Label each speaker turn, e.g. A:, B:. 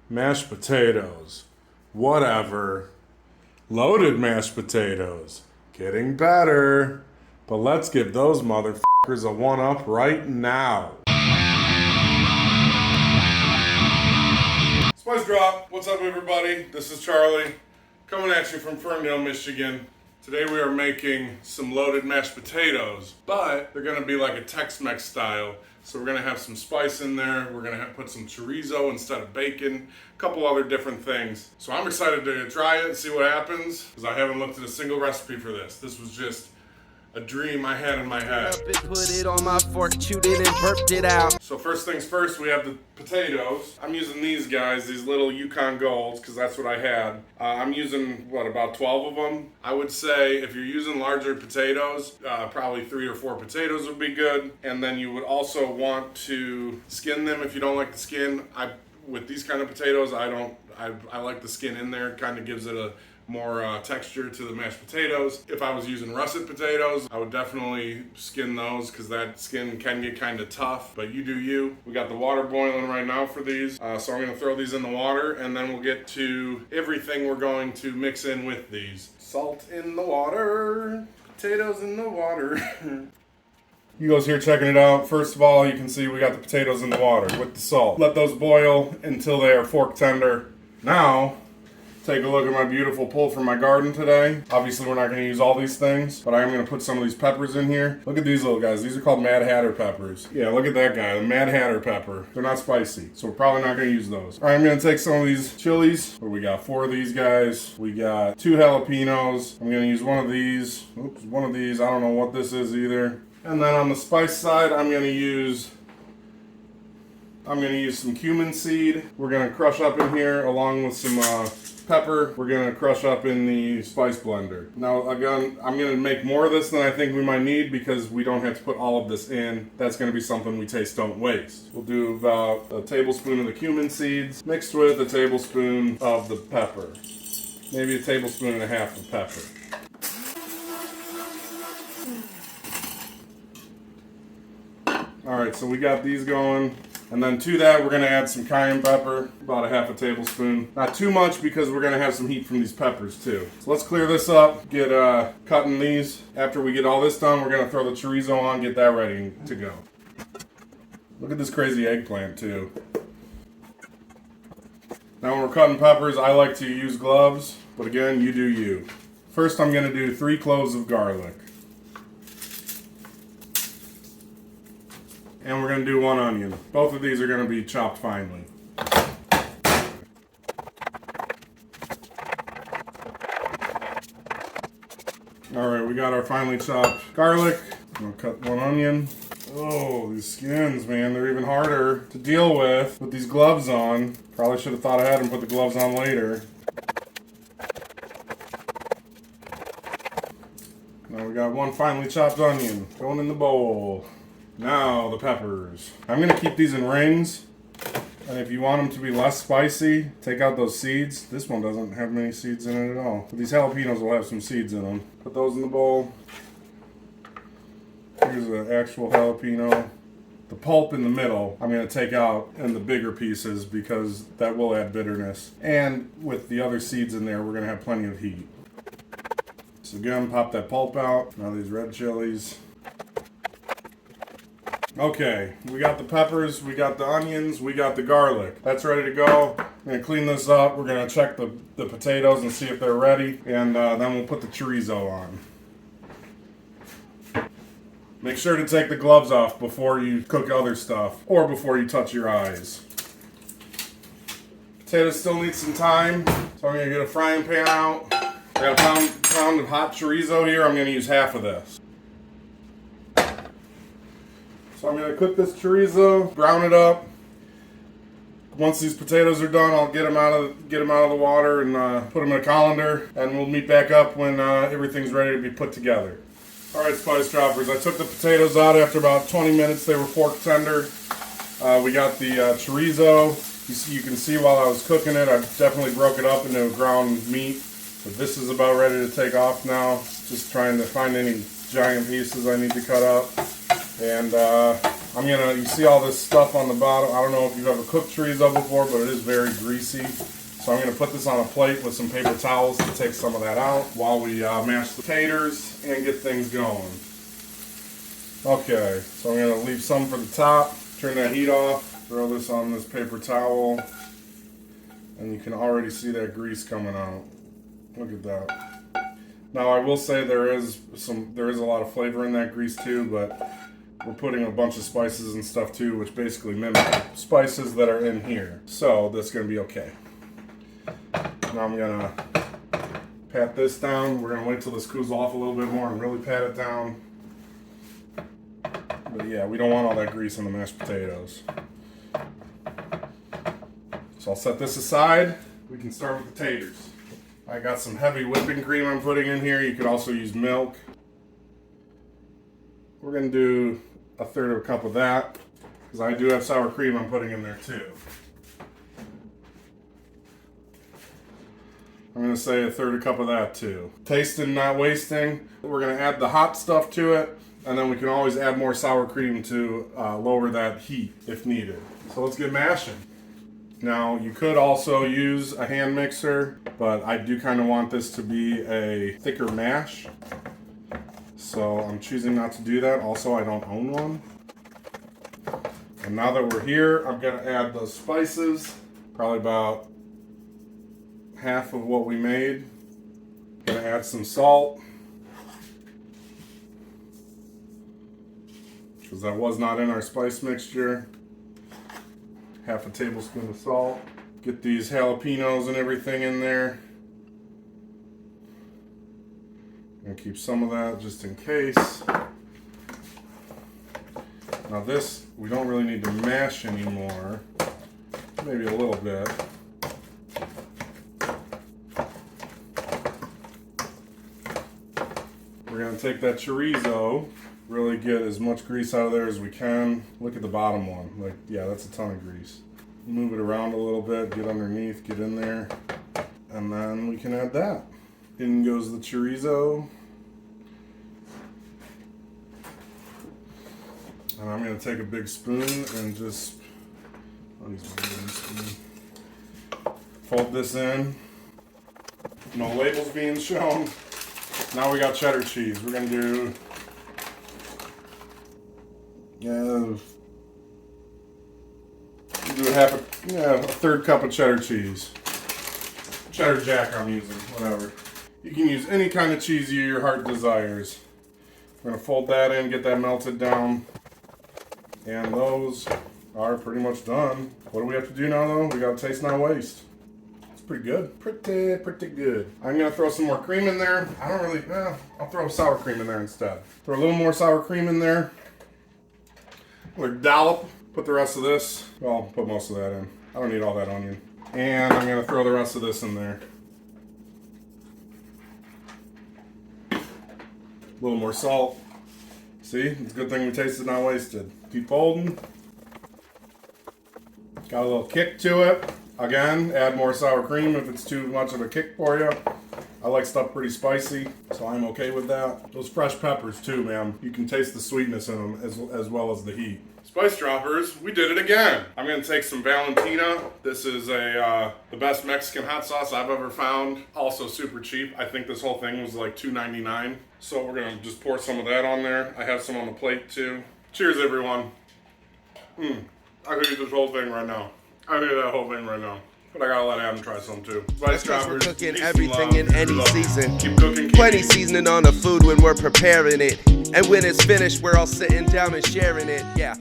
A: Mashed potatoes. Whatever. Loaded mashed potatoes. Getting better. But let's give those motherfuckers a one-up right now. Spice Drop. What's up, everybody? This is Charlie, coming at you from Ferndale, Michigan. Today we are making some loaded mashed potatoes, but they're gonna be like a Tex-Mex style. So we're gonna have some spice in there. We're gonna put some chorizo instead of bacon, a couple other different things. So I'm excited to try it and see what happens, because I haven't looked at a single recipe for this. This was just a dream I had in my head.
B: Put it on my fork, chewed it and burped it out.
A: So first things first, we have the potatoes. I'm using these guys, these little Yukon Golds, because that's what I had. I'm using, about 12 of them? I would say if you're using larger potatoes, probably 3 or 4 potatoes would be good. And then you would also want to skin them if you don't like the skin. With these kind of potatoes, I like the skin in there. It kind of gives it a more texture to the mashed potatoes. If I was using russet potatoes, I would definitely skin those because that skin can get kind of tough, but you do you. We got the water boiling right now for these, so I'm gonna throw these in the water and then we'll get to everything we're going to mix in with these. Salt in the water, potatoes in the water. You guys here checking it out. First of all, you can see we got the potatoes in the water with the salt. Let those boil until they are fork tender. Now, take a look at my beautiful pull from my garden today. Obviously, we're not going to use all these things, but I am going to put some of these peppers in here. Look at these little guys. These are called Mad Hatter peppers. Yeah, look at that guy, the Mad Hatter pepper. They're not spicy, so we're probably not going to use those. All right, I'm going to take some of these chilies. What do we got? 4 of these guys. We got 2 jalapenos. I'm going to use one of these. Oops, one of these. I don't know what this is either. And then on the spice side, I'm going to use some cumin seed. We're going to crush up in here along with some pepper. We're going to crush up in the spice blender. Now again, I'm going to make more of this than I think we might need because we don't have to put all of this in. That's going to be something we taste don't waste. We'll do about a tablespoon of the cumin seeds mixed with a tablespoon of the pepper. Maybe a tablespoon and a half of pepper. Alright, so we got these going. And then to that, we're going to add some cayenne pepper, about a half a tablespoon. Not too much because we're going to have some heat from these peppers too. So let's clear this up, get cutting these. After we get all this done, we're going to throw the chorizo on, get that ready to go. Look at this crazy eggplant too. Now when we're cutting peppers, I like to use gloves, but again, you do you. First, I'm going to do 3 cloves of garlic. And we're going to do 1 onion. Both of these are going to be chopped finely. Alright, we got our finely chopped garlic. I'm going to cut 1 onion. Oh, these skins, man, they're even harder to deal with these gloves on. Probably should have thought ahead and put the gloves on later. Now we got 1 finely chopped onion going in the bowl. Now the peppers. I'm going to keep these in rings, and if you want them to be less spicy, take out those seeds. This one doesn't have many seeds in it at all. But these jalapenos will have some seeds in them. Put those in the bowl. Here's an actual jalapeno. The pulp in the middle, I'm going to take out in the bigger pieces because that will add bitterness. And with the other seeds in there, we're going to have plenty of heat. So again, pop that pulp out. Now these red chilies. Okay, we got the peppers, we got the onions, we got the garlic. That's ready to go. I'm going to clean this up. We're going to check the potatoes and see if they're ready. And then we'll put the chorizo on. Make sure to take the gloves off before you cook other stuff or before you touch your eyes. Potatoes still need some time, so I'm going to get a frying pan out. I got a pound of hot chorizo here. I'm going to use half of this. So I'm going to cook this chorizo, brown it up. Once these potatoes are done, I'll get them out of the water and put them in a colander, and we'll meet back up when everything's ready to be put together. All right, Spice Droppers, I took the potatoes out after about 20 minutes. They were fork tender. We got the chorizo. You can see while I was cooking it, I definitely broke it up into a ground meat. But this is about ready to take off now. Just trying to find any giant pieces I need to cut up. And You see all this stuff on the bottom. I don't know if you've ever cooked chorizo before, but it is very greasy. So I'm gonna put this on a plate with some paper towels to take some of that out while we mash the taters and get things going. Okay, so I'm gonna leave some for the top, turn that heat off, throw this on this paper towel, and you can already see that grease coming out. Look at that. Now I will say there is a lot of flavor in that grease too, but we're putting a bunch of spices and stuff too, which basically mimic spices that are in here. So that's gonna be okay. Now I'm gonna pat this down. We're gonna wait till this cools off a little bit more and really pat it down. But yeah, we don't want all that grease in the mashed potatoes. So I'll set this aside. We can start with the taters. I got some heavy whipping cream I'm putting in here. You could also use milk. We're gonna do 1/3 of a cup of that because I do have sour cream I'm putting in there too. I'm gonna say 1/3 cup of that too. Tasting, not wasting. We're gonna add the hot stuff to it, and then we can always add more sour cream to lower that heat if needed. So let's get mashing. Now you could also use a hand mixer, but I do kind of want this to be a thicker mash. So I'm choosing not to do that. Also, I don't own one. And now that we're here, I'm gonna add those spices, probably about half of what we made. Gonna add some salt, because that was not in our spice mixture. Half a tablespoon of salt. Get these jalapenos and everything in there. And keep some of that just in case. Now this, we don't really need to mash anymore. Maybe a little bit. We're gonna take that chorizo, really get as much grease out of there as we can. Look at the bottom one. Like, yeah, that's a ton of grease. Move it around a little bit, get underneath, get in there, and then we can add that. In goes the chorizo. And I'm gonna take a big spoon and just, I'll use my big spoon. Fold this in. No labels being shown. Now we got cheddar cheese. We're gonna do a 1/3 cup of cheddar cheese. Cheddar jack I'm using, whatever. You can use any kind of cheese your heart desires. We're gonna fold that in, get that melted down. And those are pretty much done. What do we have to do now though? We gotta taste, not waste. It's pretty good. Pretty good. I'm gonna throw some more cream in there. I'll throw sour cream in there instead. Throw a little more sour cream in there. We'll dollop. Put the rest of this, well, put most of that in. I don't need all that onion. And I'm gonna throw the rest of this in there. A little more salt. See, it's a good thing we tasted, not wasted. Keep folding. Got a little kick to it. Again, add more sour cream if it's too much of a kick for you. I like stuff pretty spicy, so I'm okay with that. Those fresh peppers too, man. You can taste the sweetness in them as well as the heat. Spice droppers, we did it again. I'm gonna take some Valentina. This is the best Mexican hot sauce I've ever found. Also super cheap. I think this whole thing was like $2.99. So we're gonna just pour some of that on there. I have some on the plate too. Cheers, everyone. I could eat this whole thing right now. I could eat that whole thing right now. But I gotta let Adam try some too. Spice droppers.
B: We're cooking everything in any season.
A: Keep cooking.
B: Plenty seasoning on the food when we're preparing it. And when it's finished, we're all sitting down and sharing it. Yeah.